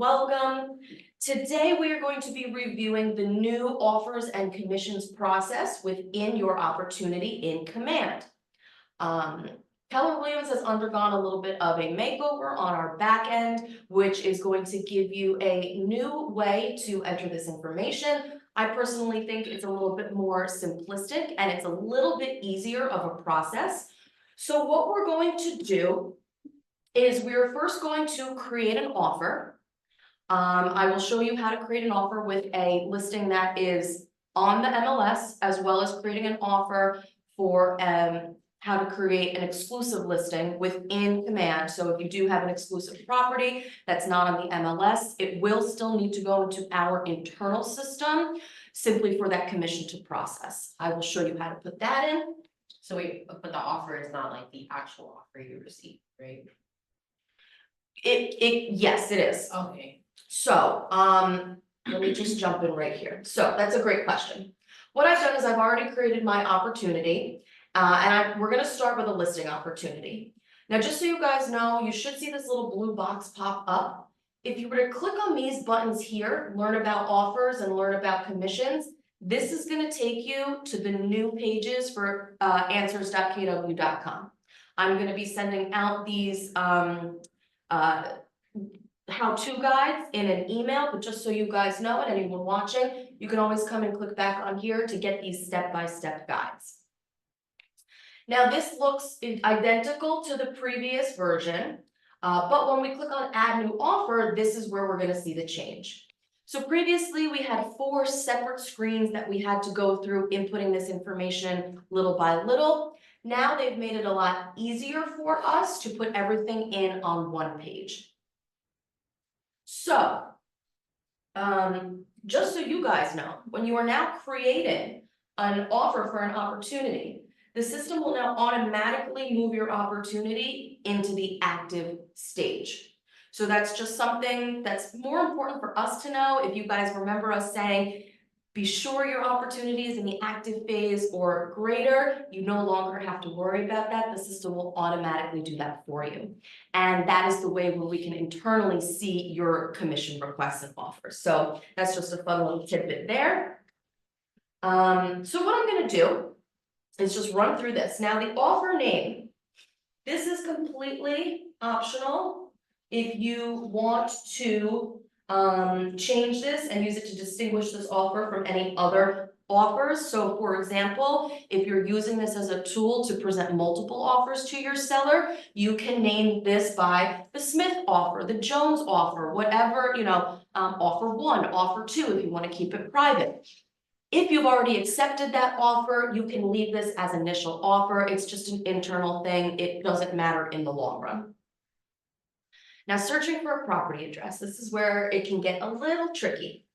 Welcome. Today we are going to be reviewing the new offers and commissions process within your opportunity in Command. Keller Williams has undergone a little bit of a makeover on our back end, which is going to give you a new way to enter this information. I personally think it's a little bit more simplistic and it's a little bit easier of a process. So what we're going to do is we're first going to create an offer. I will show you how to create an offer with a listing that is on the MLS, as well as creating an offer for how to create an exclusive listing within Command. So if you do have an exclusive property that's not on the MLS, it will still need to go into our internal system simply for that commission to process. I will show you how to put that in. So wait, but the offer is not like the actual offer you received, right? Yes, it is. Okay. So, let me just jump in right here. So that's a great question. What I've done is I've already created my opportunity, and we're gonna start with a listing opportunity. Now, just so you guys know, you should see this little blue box pop up. If you were to click on these buttons here, learn about offers and learn about commissions, this is gonna take you to the new pages for answers.kw.com. I'm gonna be sending out these how-to guides in an email, but just so you guys know and anyone watching, you can always come and click back on here to get these step-by-step guides. Now this looks identical to the previous version, but when we click on add new offer, this is where we're gonna see the change. So previously we had 4 separate screens that we had to go through inputting this information little by little. Now they've made it a lot easier for us to put everything in on one page. So, just so you guys know, when you are now creating an offer for an opportunity, the system will now automatically move your opportunity into the active stage. So that's just something that's more important for us to know. If you guys remember us saying, be sure your opportunity is in the active phase or greater, you no longer have to worry about that. The system will automatically do that for you. And that is the way where we can internally see your commission requests and offers. So that's just a fun little tidbit there. So what I'm gonna do is just run through this. Now the offer name, this is completely optional. If you want to change this and use it to distinguish this offer from any other offers. So for example, if you're using this as a tool to present multiple offers to your seller, you can name this by the Smith offer, the Jones offer, whatever, offer 1, offer 2, if you want to keep it private. If you've already accepted that offer, you can leave this as initial offer. It's just an internal thing. It doesn't matter in the long run. Now, searching for a property address, this is where it can get a little tricky.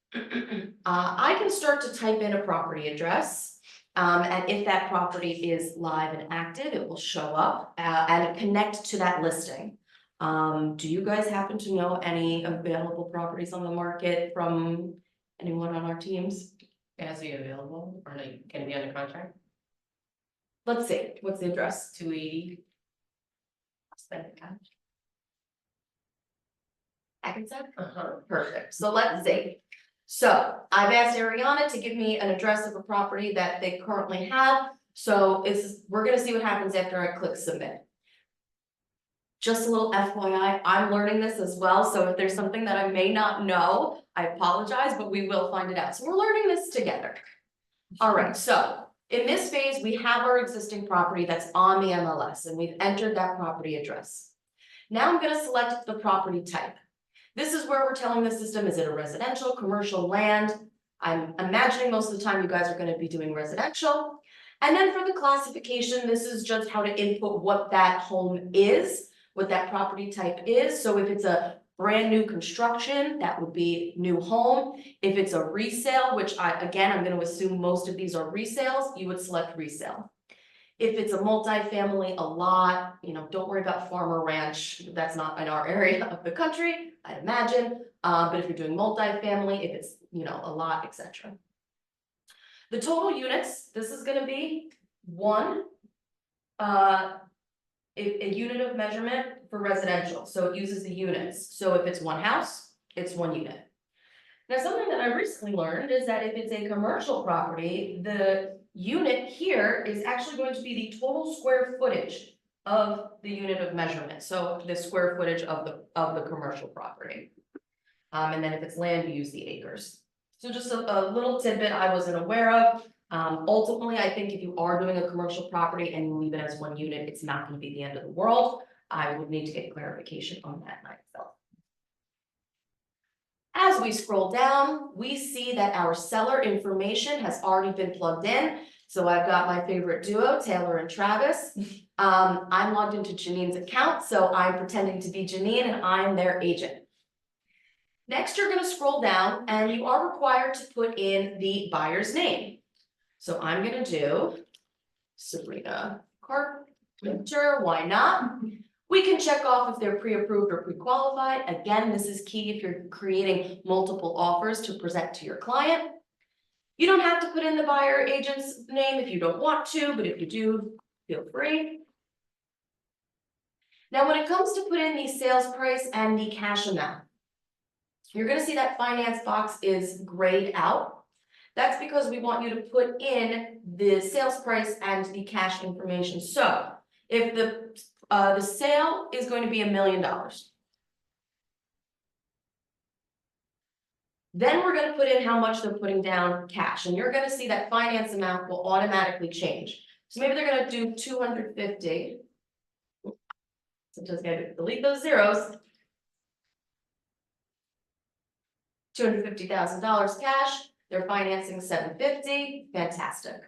I can start to type in a property address, and if that property is live and active, it will show up and connect to that listing. Do you guys happen to know any available properties on the market from anyone on our teams? Is it available or like can it be under contract? Let's see, what's the address? 280. Hackensack? Perfect. So let's see. So I've asked Ariana to give me an address of a property that they currently have. So we're gonna see what happens after I click submit. Just a little FYI, I'm learning this as well. So if there's something that I may not know, I apologize, but we will find it out. So we're learning this together. All right, so in this phase, we have our existing property that's on the MLS and we've entered that property address. Now I'm gonna select the property type. This is where we're telling the system, is it a residential, commercial, land? I'm imagining most of the time you guys are gonna be doing residential. And then for the classification, this is just how to input what that home is, what that property type is. So if it's a brand new construction, that would be new home. If it's a resale, which I'm gonna assume most of these are resales, you would select resale. If it's a multifamily, a lot, don't worry about farm or ranch. That's not in our area of the country, I'd imagine. But if you're doing multifamily, if it's, a lot, etc. The total units, this is gonna be 1, a unit of measurement for residential. So it uses the units. So if it's 1 house, it's 1 unit. Now, something that I recently learned is that if it's a commercial property, the unit here is actually going to be the total square footage of the unit of measurement, so the square footage of the commercial property. And then if it's land, you use the acres. So just a little tidbit I wasn't aware of. Ultimately, I think if you are doing a commercial property and you leave it as 1 unit, it's not gonna be the end of the world. I would need to get clarification on that myself. As we scroll down, we see that our seller information has already been plugged in. So I've got my favorite duo, Taylor and Travis. I'm logged into Janine's account, so I'm pretending to be Janine and I'm their agent. Next, you're gonna scroll down and you are required to put in the buyer's name. So I'm gonna do Sabrina Carpenter, why not? We can check off if they're pre-approved or pre-qualified. Again, this is key if you're creating multiple offers to present to your client. You don't have to put in the buyer agent's name if you don't want to, but if you do, feel free. Now, when it comes to put in the sales price and the cash amount, you're gonna see that finance box is grayed out. That's because we want you to put in the sales price and the cash information. So if the sale is going to be $1 million. Then we're gonna put in how much they're putting down cash, and you're gonna see that finance amount will automatically change. So maybe they're gonna do 250. Sometimes I gotta delete those zeros. $250,000 cash, they're financing $750, fantastic.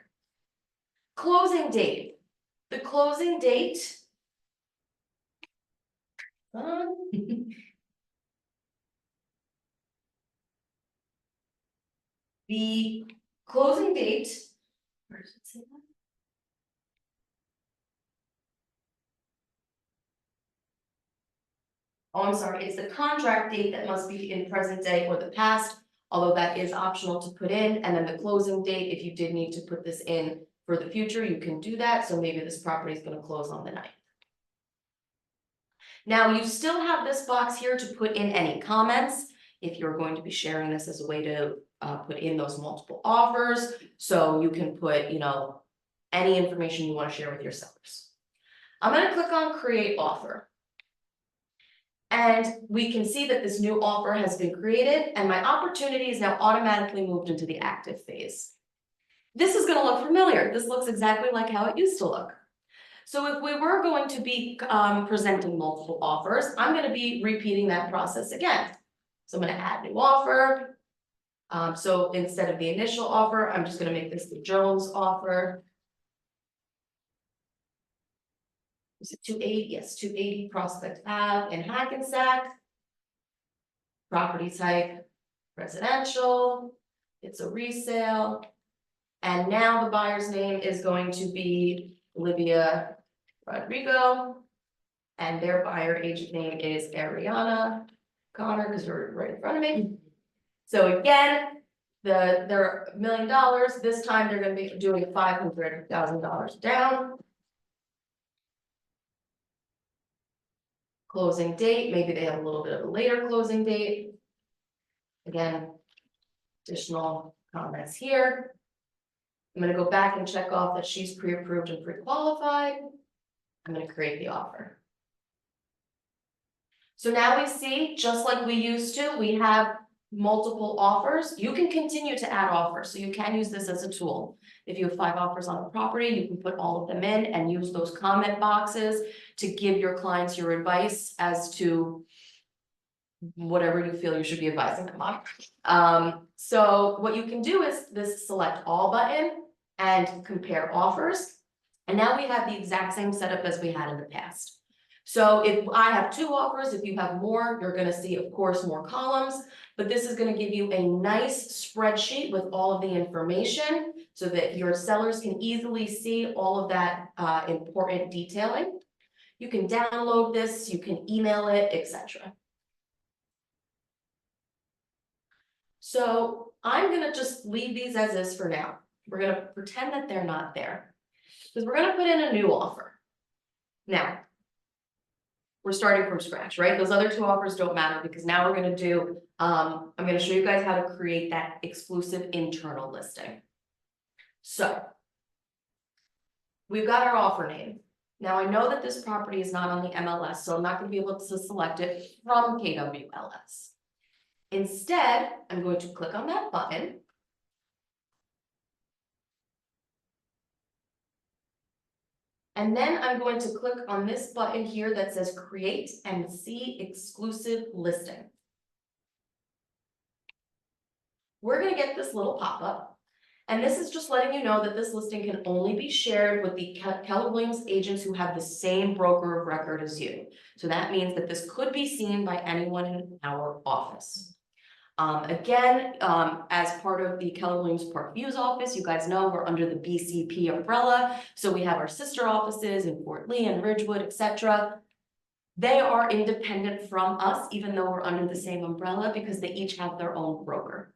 Closing date. The closing date. The closing date. Where does it say that? Oh, I'm sorry, it's the contract date that must be in present day or the past, although that is optional to put in, and then the closing date, if you did need to put this in for the future, you can do that, so maybe this property is gonna close on the 9th. Now, you still have this box here to put in any comments, if you're going to be sharing this as a way to put in those multiple offers, so you can put, you know, any information you wanna share with your sellers. I'm gonna click on create offer. And we can see that this new offer has been created and my opportunity is now automatically moved into the active phase. This is gonna look familiar. This looks exactly like how it used to look. So if we were going to be presenting multiple offers, I'm gonna be repeating that process again. So I'm gonna add new offer. So instead of the initial offer, I'm just gonna make this the Jones offer. Is it 280? Yes, 280 Prospect Ave in Hackensack. Property type, residential, it's a resale. And now the buyer's name is going to be Olivia Rodrigo. And their buyer agent name is Ariana Connor, because they're right in front of me. So again, they're $1 million. This time they're gonna be doing $500,000 down. Closing date, maybe they have a little bit of a later closing date. Again, additional comments here. I'm gonna go back and check off that she's pre-approved and pre-qualified. I'm gonna create the offer. So now we see, just like we used to, we have multiple offers. You can continue to add offers, so you can use this as a tool. If you have 5 offers on a property, you can put all of them in and use those comment boxes to give your clients your advice as to whatever you feel you should be advising them on. So what you can do is this select all button and compare offers. And now we have the exact same setup as we had in the past. So if I have 2 offers, if you have more, you're gonna see, of course, more columns, but this is gonna give you a nice spreadsheet with all of the information so that your sellers can easily see all of that important detailing. You can download this, you can email it, etc. So I'm gonna just leave these as is for now. We're gonna pretend that they're not there, because we're gonna put in a new offer. Now, we're starting from scratch, right? Those other 2 offers don't matter because now we're gonna do I'm gonna show you guys how to create that exclusive internal listing. So. We've got our offer name. Now I know that this property is not on the MLS, so I'm not gonna be able to select it from KWLS. Instead, I'm going to click on that button. And then I'm going to click on this button here that says Create and See Exclusive Listing. We're gonna get this little pop-up. And this is just letting you know that this listing can only be shared with the Keller Williams agents who have the same broker of record as you. So that means that this could be seen by anyone in our office. Again, as part of the Keller Williams Parkview's office, you guys know we're under the BCP umbrella. So we have our sister offices in Fort Lee and Ridgewood, etc. They are independent from us, even though we're under the same umbrella, because they each have their own broker.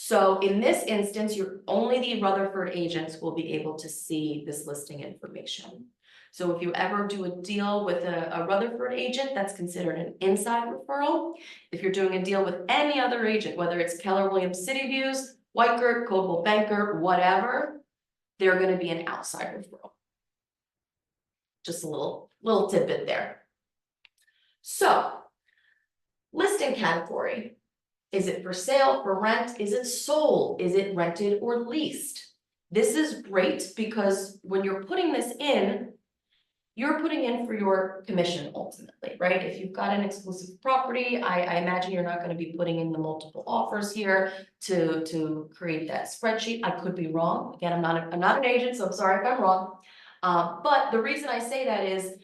So in this instance, only the Rutherford agents will be able to see this listing information. So if you ever do a deal with a Rutherford agent, that's considered an inside referral. If you're doing a deal with any other agent, whether it's Keller Williams City Views, Weichert, Coldwell Banker, whatever, they're gonna be an outside referral. Just a little tidbit there. So, listing category. Is it for sale, for rent? Is it sold? Is it rented or leased? This is great because when you're putting this in, you're putting in for your commission ultimately, right? If you've got an exclusive property, I imagine you're not gonna be putting in the multiple offers here to create that spreadsheet. I could be wrong. Again, I'm not an agent, so I'm sorry if I'm wrong. But the reason I say that is,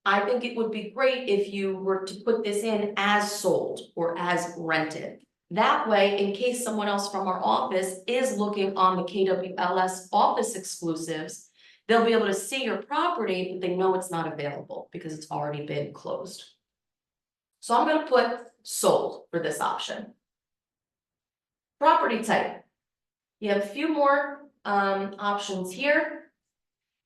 I think it would be great if you were to put this in as sold or as rented. That way, in case someone else from our office is looking on the KWLS office exclusives, they'll be able to see your property, but they know it's not available because it's already been closed. So I'm gonna put sold for this option. Property type. You have a few more options here.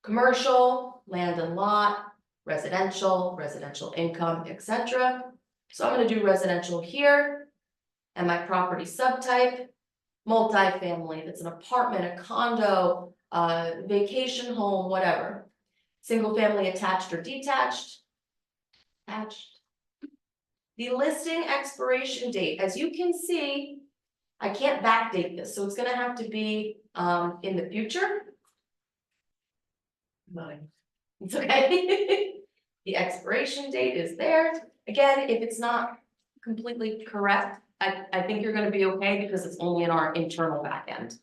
Commercial, land and lot, residential, residential income, etc. So I'm gonna do residential here. And my property subtype, multifamily, that's an apartment, a condo, vacation home, whatever. Single family attached or detached. Attached. The listing expiration date, as you can see, I can't backdate this, so it's gonna have to be in the future. It's okay. The expiration date is there. Again, if it's not completely correct, I think you're gonna be okay because it's only in our internal backend.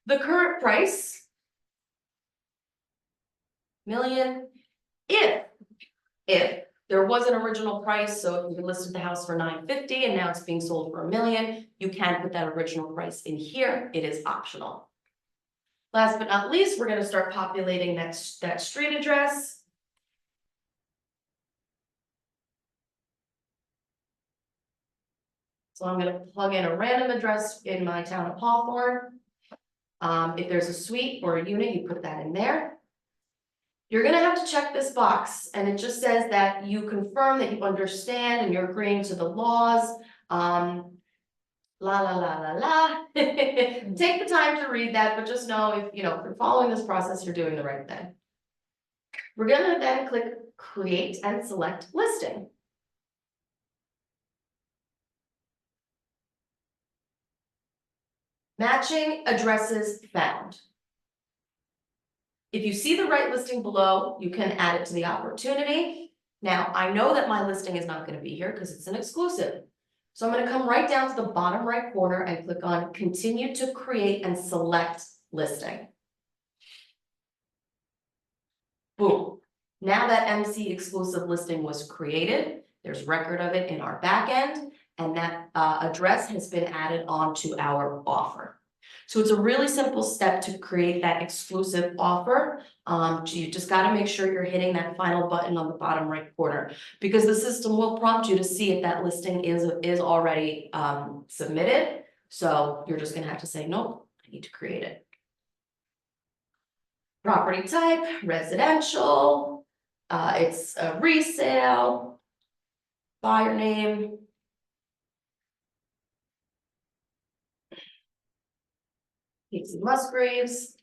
The current price. Million, if there was an original price, so if you listed the house for $950 and now it's being sold for $1 million, you can put that original price in here, it is optional. Last but not least, we're gonna start populating that street address. So I'm gonna plug in a random address in my town of Hawthorne. If there's a suite or a unit, you put that in there. You're gonna have to check this box, and it just says that you confirm that you understand and you're agreeing to the laws. Take the time to read that, but just know if you're following this process, you're doing the right thing. We're gonna then click Create and select Listing. Matching addresses found. If you see the right listing below, you can add it to the opportunity. Now, I know that my listing is not going to be here because it's an exclusive. So I'm going to come right down to the bottom right corner and click on Continue to Create and select Listing. Boom. Now that MC exclusive listing was created, there's record of it in our backend, and that address has been added onto our offer. So it's a really simple step to create that exclusive offer. You just got to make sure you're hitting that final button on the bottom right corner, because the system will prompt you to see if that listing is already submitted. So you're just going to have to say, nope, I need to create it. Property type, residential, it's a resale, buyer name, Casey Musgraves.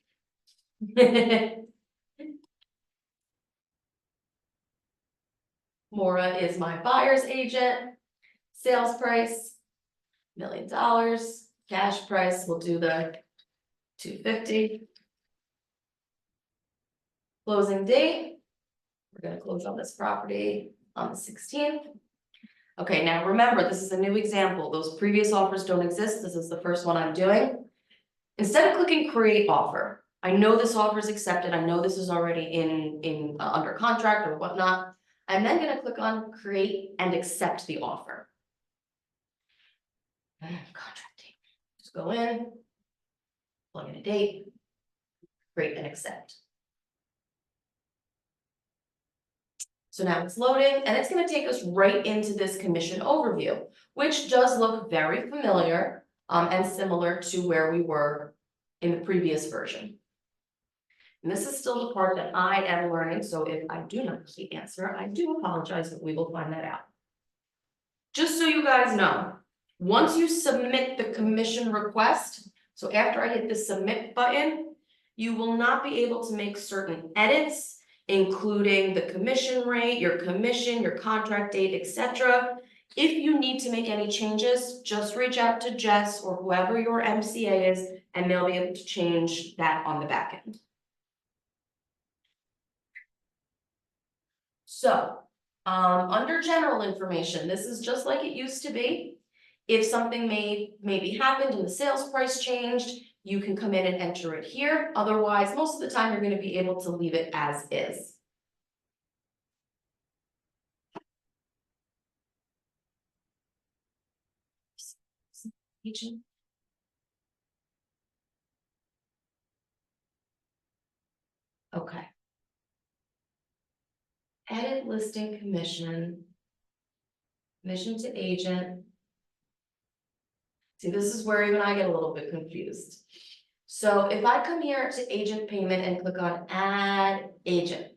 Maura is my buyer's agent. Sales price, $1 million. Cash price, we'll do the 250. Closing date, we're gonna close on this property on the 16th. Okay, now remember, this is a new example. Those previous offers don't exist. This is the first one I'm doing. Instead of clicking create offer, I know this offer is accepted. I know this is already in under contract or whatnot. I'm then gonna click on create and accept the offer. Contract date, just go in, plug in a date, create and accept. So now it's loading and it's gonna take us right into this commission overview, which does look very familiar and similar to where we were in the previous version. And this is still the part that I am learning, so if I do not know the answer, I do apologize, but we will find that out. Just so you guys know, once you submit the commission request, so after I hit the submit button, you will not be able to make certain edits, including the commission rate, your commission, your contract date, etc. If you need to make any changes, just reach out to Jess or whoever your MCA is, and they'll be able to change that on the back end. So, under general information, this is just like it used to be. If something maybe happened and the sales price changed, you can come in and enter it here. Otherwise, most of the time, you're gonna be able to leave it as is. Okay. Edit listing commission. Commission to agent. See, this is where even I get a little bit confused. So if I come here to agent payment and click on add agent.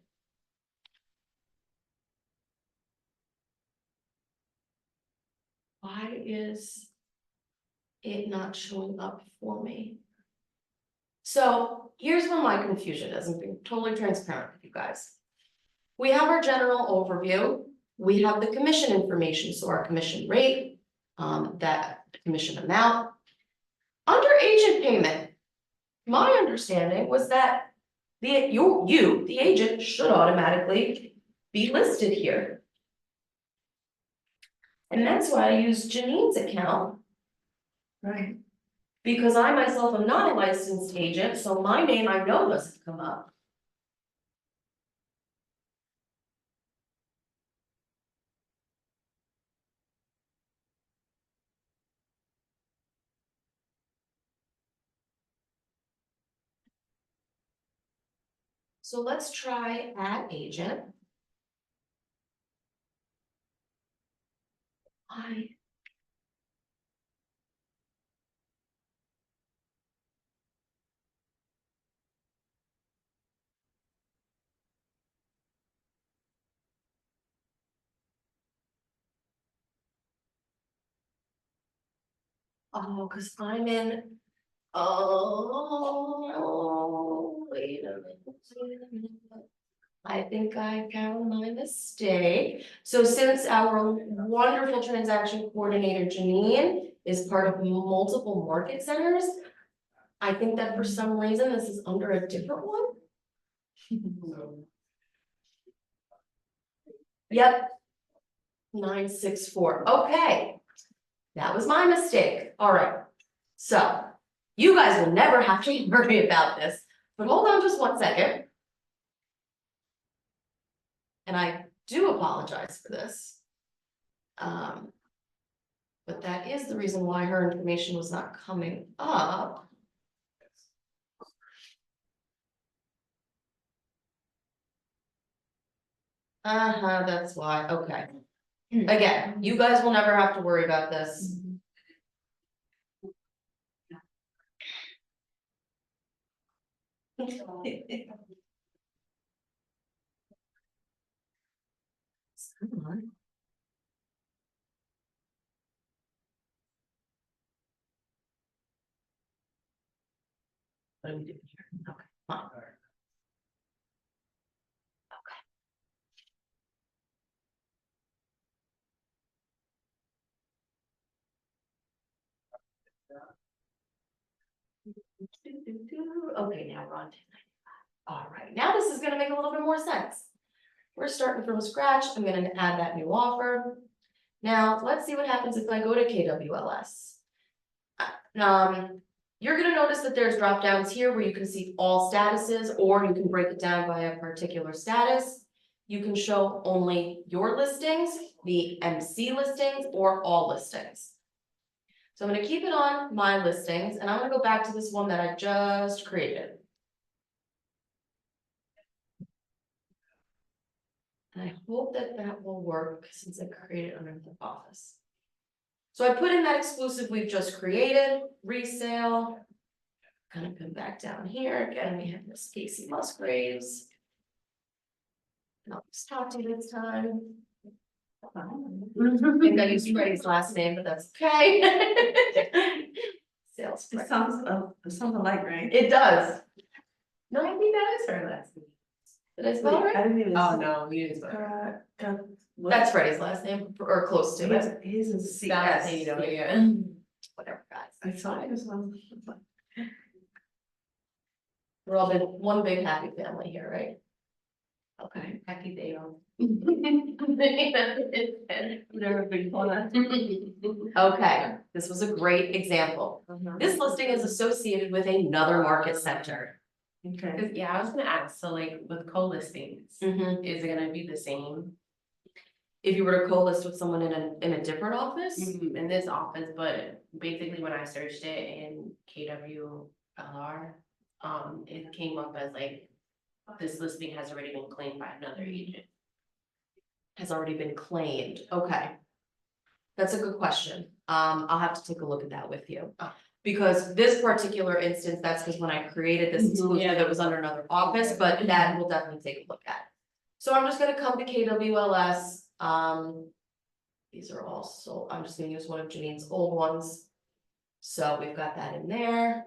Why is it not showing up for me? So here's where my confusion is. I'm being totally transparent with you guys. We have our general overview. We have the commission information, so our commission rate, that commission amount. Under agent payment, my understanding was that the agent, should automatically be listed here. And that's why I use Janine's account. Right. Because I myself am not a licensed agent, so my name I know doesn't come up. So let's try add agent. Oh, because I'm in, wait a minute. I think I found my mistake. So since our wonderful transaction coordinator Janine is part of multiple market centers, I think that for some reason this is under a different one. Yep. 964, okay. That was my mistake, all right. So, you guys will never have to worry about this, but hold on just 1 second. And I do apologize for this. But that is the reason why her information was not coming up. That's why, okay. Again, you guys will never have to worry about this. Come on. What are we doing here? Okay. Fine. Okay, now we're on 1095. All right, now this is gonna make a little bit more sense. We're starting from scratch. I'm gonna add that new offer. Now, let's see what happens if I go to KWLS. You're gonna notice that there's drop downs here where you can see all statuses, or you can break it down by a particular status. You can show only your listings, the MC listings, or all listings. So I'm gonna keep it on my listings, and I'm gonna go back to this one that I just created. And I hope that that will work since I created under the office. So I put in that exclusive we've just created, resale. Gonna come back down here, again, we have Miss Casey Musgraves. Not talking this time. I think I used Freddie's last name, but that's okay. Sales. It sounds alike, right? It does. No, I think that is her last name. Did I spell it right? I didn't even. Oh, no, you didn't spell it. That's Freddie's last name, or close to it, He's a CS. That's how you know, yeah. whatever, guys. I saw it as well. We're all one big happy family here, right? Okay. Happy day off. Never been told that. Okay, this was a great example. Uh-huh. This listing is associated with another market center. Okay. 'Cause, yeah, I was gonna ask, so like with co-listings, is it gonna be the same? If you were to co-list with someone in a different office, In this office, but basically when I searched it in KWLR, it came up as like, this listing has already been claimed by another agent. has already been claimed, okay. That's a good question, I'll have to take a look at that with you. Oh. Because this particular instance, that's because when I created this exclusive, Yeah. it was under another office, but that we'll definitely take a look at. So I'm just gonna come to KWLS, these are all sold, I'm just gonna use one of Janine's old ones. So we've got that in there.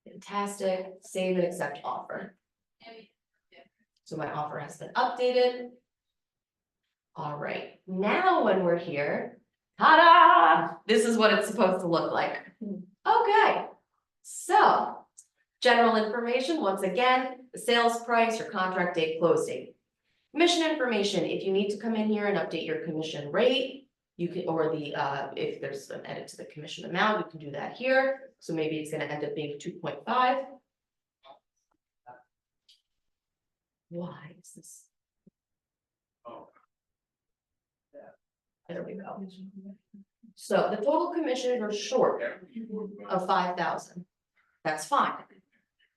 Fantastic, save and accept offer. So my offer has been updated. All right, now when we're here, ta-da, this is what it's supposed to look like. Okay, so, general information, once again, the sales price, your contract date, close date. Commission information, if you need to come in here and update your commission rate, you can, or the, if there's an edit to the commission amount, you can do that here. So maybe it's gonna end up being 2.5. Why is this? There we go. So the total commissions are short of 5,000. That's fine.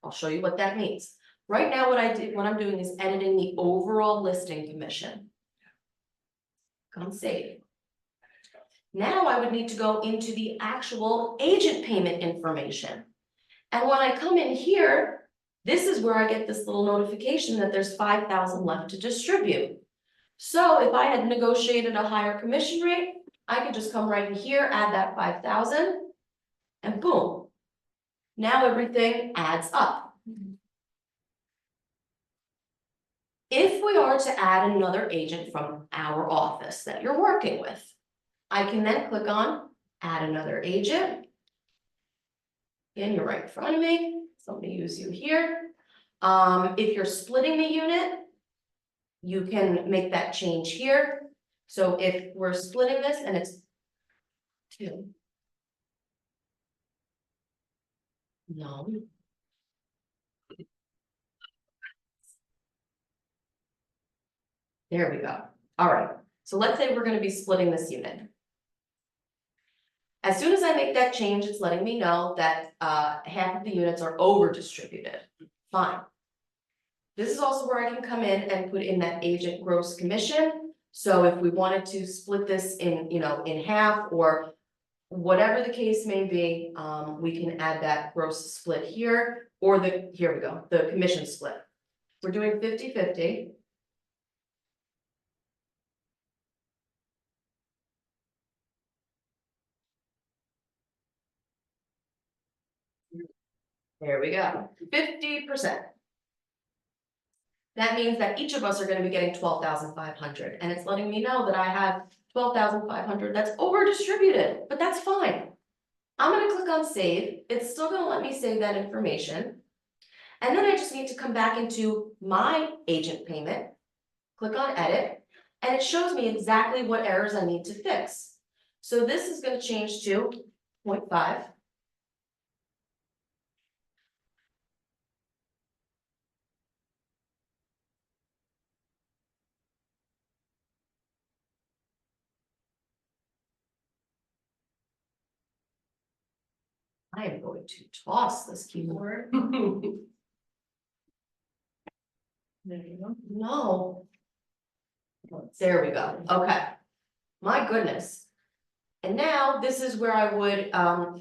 I'll show you what that means. Right now, what I'm doing is editing the overall listing commission. Come save. Now I would need to go into the actual agent payment information. And when I come in here, this is where I get this little notification that there's 5,000 left to distribute. So if I had negotiated a higher commission rate, I could just come right in here, add that 5,000, and boom. Now everything adds up. If we are to add another agent from our office that you're working with, I can then click on add another agent. Again, you're right in front of me, so I'm gonna use you here. If you're splitting the unit, you can make that change here. So if we're splitting this and it's 2. No. There we go. All right, so let's say we're gonna be splitting this unit. As soon as I make that change, it's letting me know that half of the units are over distributed. Fine. This is also where I can come in and put in that agent gross commission. So if we wanted to split this in, in half or whatever the case may be, we can add that gross split here, or here we go, the commission split. We're doing 50-50. There we go, 50%. That means that each of us are gonna be getting 12,500, and it's letting me know that I have 12,500 that's over distributed, but that's fine. I'm gonna click on save, it's still gonna let me save that information. And then I just need to come back into my agent payment, click on edit, and it shows me exactly what errors I need to fix. So this is gonna change to 0.5. I am going to toss this keyboard. There you go. No. There we go, okay. My goodness. And now this is where I would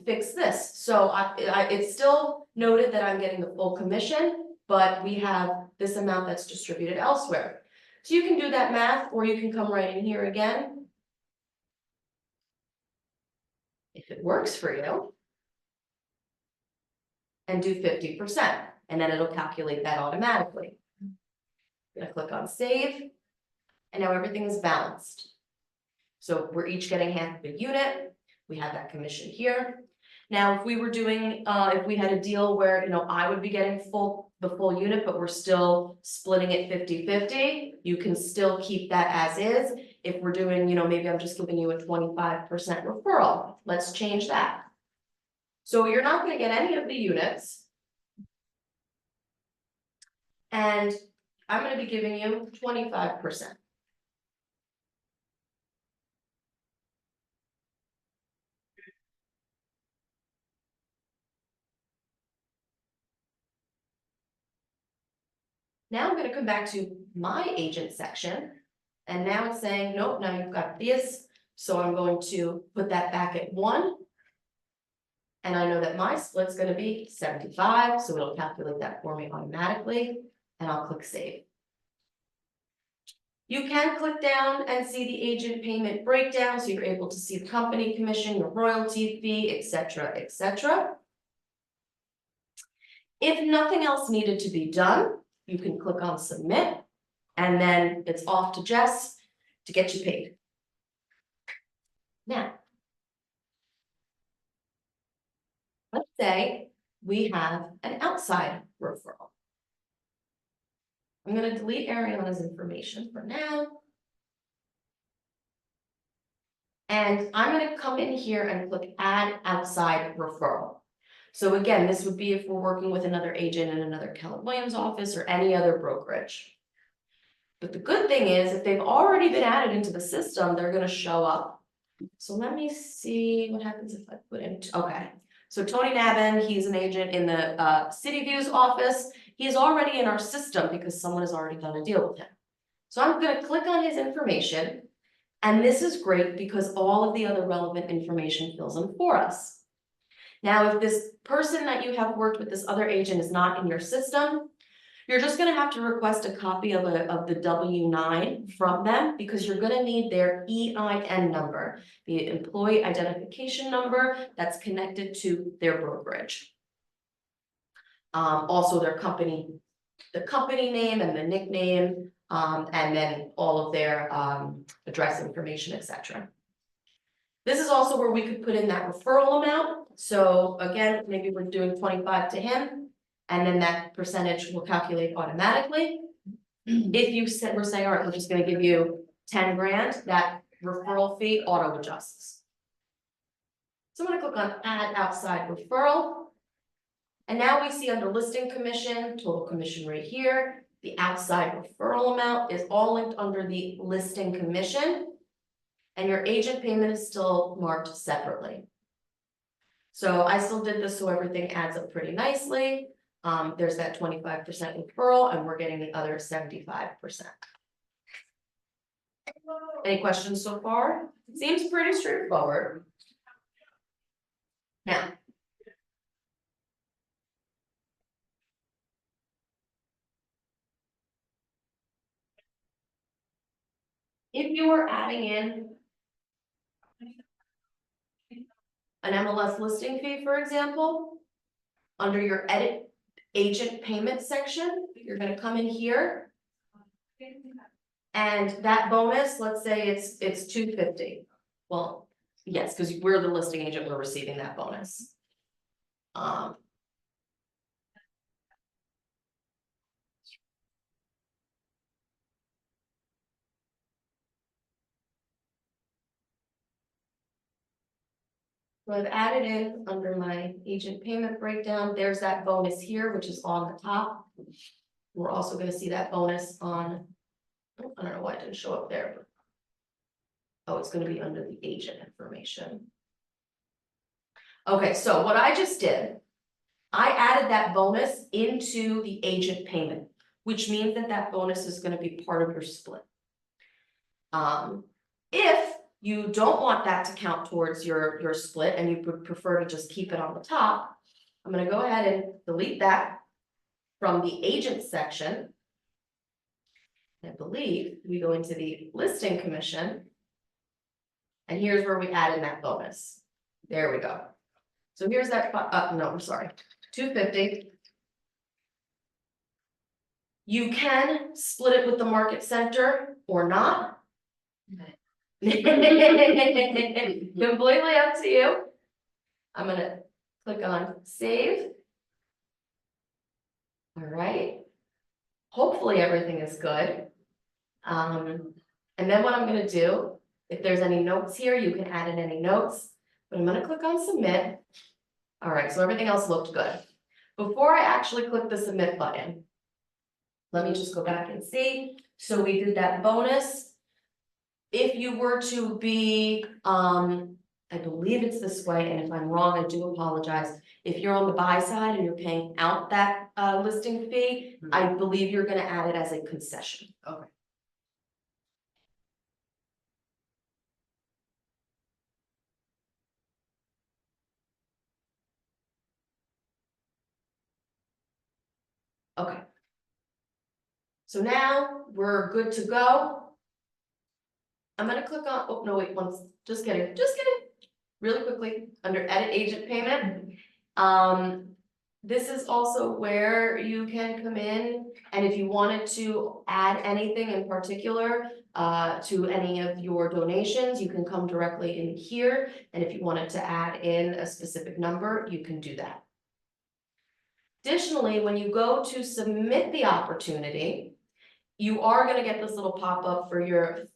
fix this. So it's still noted that I'm getting the full commission, but we have this amount that's distributed elsewhere. So you can do that math, or you can come right in here again. If it works for you. And do 50%, and then it'll calculate that automatically. Gonna click on save, and now everything is balanced. So we're each getting half of a unit, we have that commission here. Now, if we were doing, if we had a deal where, you know, I would be getting the full unit, but we're still splitting it 50-50, you can still keep that as is. If we're doing, you know, maybe I'm just giving you a 25% referral, let's change that. So you're not gonna get any of the units. And I'm gonna be giving you 25%. Now I'm gonna come back to my agent section. And now it's saying, nope, now you've got this, so I'm going to put that back at 1. And I know that my split's gonna be 75, so it'll calculate that for me automatically, and I'll click save. You can click down and see the agent payment breakdown, so you're able to see the company commission, your royalty fee, etc., etc. If nothing else needed to be done, you can click on submit, and then it's off to Jess to get you paid. Now, let's say we have an outside referral. I'm gonna delete Ariana's information for now. And I'm gonna come in here and click add outside referral. So again, this would be if we're working with another agent in another Keller Williams office or any other brokerage. But the good thing is, if they've already been added into the system, they're gonna show up. So let me see what happens if I put in, okay. So Tony Navin, he's an agent in the City Views office. He's already in our system because someone has already done a deal with him. So I'm gonna click on his information. And this is great because all of the other relevant information fills in for us. Now, if this person that you have worked with, this other agent, is not in your system, you're just gonna have to request a copy of the W-9 from them, because you're gonna need their EIN number, the employee identification number that's connected to their brokerage. Also their company, the company name and the nickname, and then all of their address information, etc. This is also where we could put in that referral amount. So again, maybe we're doing 25 to him, and then that percentage will calculate automatically. If you said, we're saying, all right, we're just gonna give you 10 grand, that referral fee auto adjusts. So I'm gonna click on add outside referral. And now we see under listing commission, total commission right here, the outside referral amount is all linked under the listing commission. And your agent payment is still marked separately. So I still did this so everything adds up pretty nicely. There's that 25% referral, and we're getting the other 75%. Any questions so far? Seems pretty straightforward. Now, if you are adding in an MLS listing fee, for example, under your edit agent payment section, you're gonna come in here. And that bonus, let's say it's $250. Well, yes, because we're the listing agent, we're receiving that bonus. So I've added in under my agent payment breakdown, there's that bonus here, which is on the top. We're also gonna see that bonus on, I don't know why it didn't show up there. But oh, it's gonna be under the agent information. Okay, so what I just did, I added that bonus into the agent payment, which means that that bonus is gonna be part of your split. If you don't want that to count towards your split and you would prefer to just keep it on the top, I'm gonna go ahead and delete that from the agent section. I believe we go into the listing commission. And here's where we add in that bonus. There we go. So here's that, no, I'm sorry, $250. You can split it with the market center or not. Completely up to you. I'm gonna click on save. All right. Hopefully everything is good. And then what I'm gonna do, if there's any notes here, you can add in any notes, but I'm gonna click on submit. All right, so everything else looked good. Before I actually click the submit button, let me just go back and see. So we did that bonus. If you were to be, I believe it's this way, and if I'm wrong, I do apologize. If you're on the buy side and you're paying out that listing fee, I believe you're gonna add it as a concession. Okay. Okay. So now we're good to go. I'm gonna click on, oh, no, wait, just kidding. Really quickly, under edit agent payment. This is also where you can come in, and if you wanted to add anything in particular, to any of your donations, you can come directly in here. And if you wanted to add in a specific number, you can do that. Additionally, when you go to submit the opportunity, you are gonna get this little pop-up for your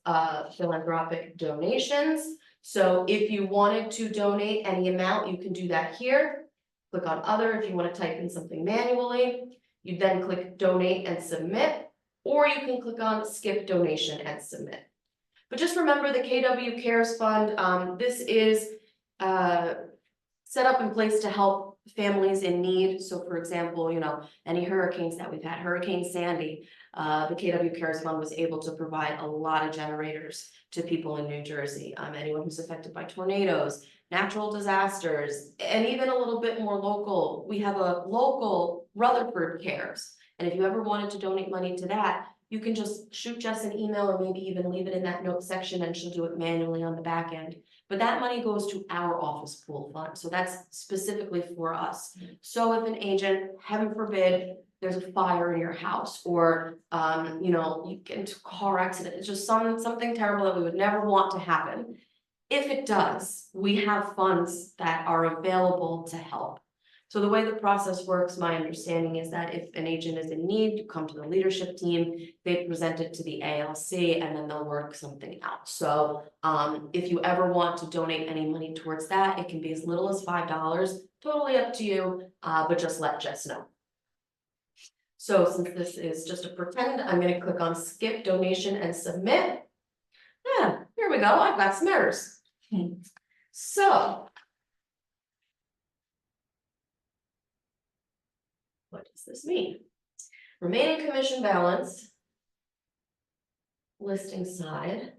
philanthropic donations. So if you wanted to donate any amount, you can do that here. Click on other if you want to type in something manually. You then click donate and submit, or you can click on skip donation and submit. But just remember the KW Cares Fund, this is set up in place to help families in need. So for example, you know, any hurricanes that we've had, Hurricane Sandy, the KW Cares Fund was able to provide a lot of generators to people in New Jersey. Anyone who's affected by tornadoes, natural disasters, and even a little bit more local. We have a local Rutherford Cares. And if you ever wanted to donate money to that, you can just shoot Jess an email or maybe even leave it in that note section and she'll do it manually on the back end. But that money goes to our office pool fund, so that's specifically for us. So if an agent, heaven forbid, there's a fire in your house, or you know, you get into a car accident, it's just something terrible that we would never want to happen. If it does, we have funds that are available to help. So the way the process works, my understanding is that if an agent is in need, you come to the leadership team, they present it to the ALC, and then they'll work something out. So if you ever want to donate any money towards that, it can be as little as $5, totally up to you, but just let Jess know. So since this is just a pretend, I'm gonna click on skip donation and submit. Yeah, here we go, I've got some errors. So what does this mean? Remaining commission balance. Listing side.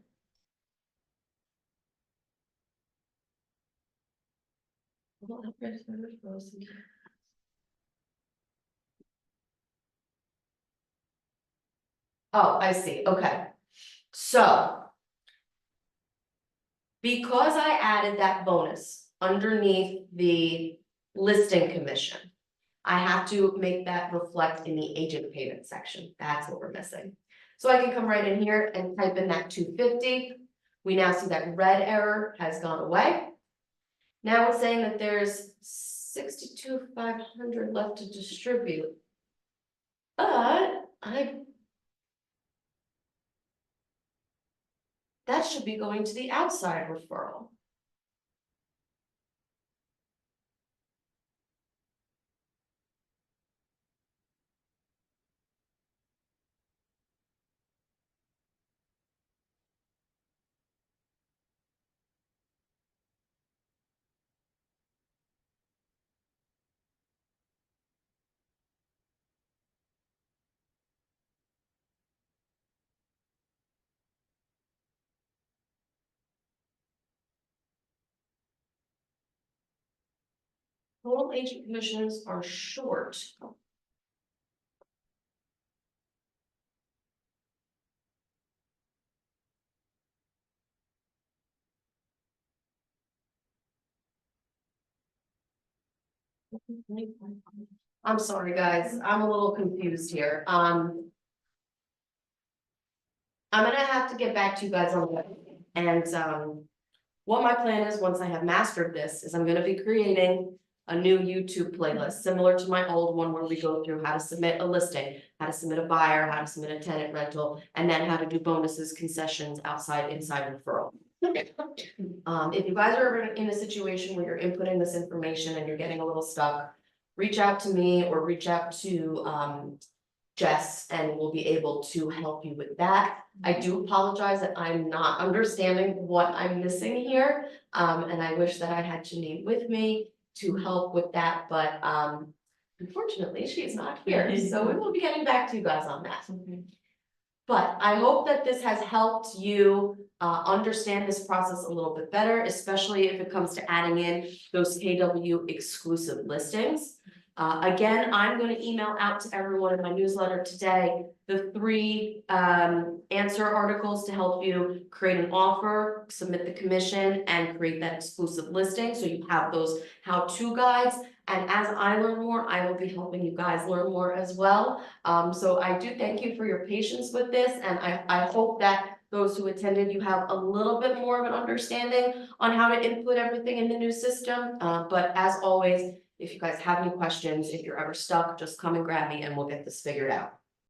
Oh, I see, okay. So because I added that bonus underneath the listing commission, I have to make that reflect in the agent payment section. That's what we're missing. So I can come right in here and type in that 250. We now see that red error has gone away. Now it's saying that there's 62,500 left to distribute. But that should be going to the outside referral. Total agent commissions are short. I'm sorry, guys, I'm a little confused here, I'm gonna have to get back to you guys on that, and, what my plan is, once I have mastered this, is I'm gonna be creating a new YouTube playlist, similar to my old one where we go through how to submit a listing, how to submit a buyer, how to submit a tenant rental, and then how to do bonuses, concessions, outside, inside referral. If you guys are ever in a situation where you're inputting this information and you're getting a little stuck, reach out to me or reach out to, Jess, and we'll be able to help you with that. I do apologize that I'm not understanding what I'm missing here. And I wish that I had Janine with me to help with that, but, unfortunately, she's not here, so we will be getting back to you guys on that. But I hope that this has helped you, understand this process a little bit better, especially if it comes to adding in those KW exclusive listings. Again, I'm gonna email out to everyone in my newsletter today, the 3 answer articles to help you create an offer, submit the commission, and create that exclusive listing, so you have those how-to guides. And as I learn more, I will be helping you guys learn more as well. So I do thank you for your patience with this, and I hope that those who attended, you have a little bit more of an understanding on how to input everything in the new system. But as always, if you guys have any questions, if you're ever stuck, just come and grab me and we'll get this figured out.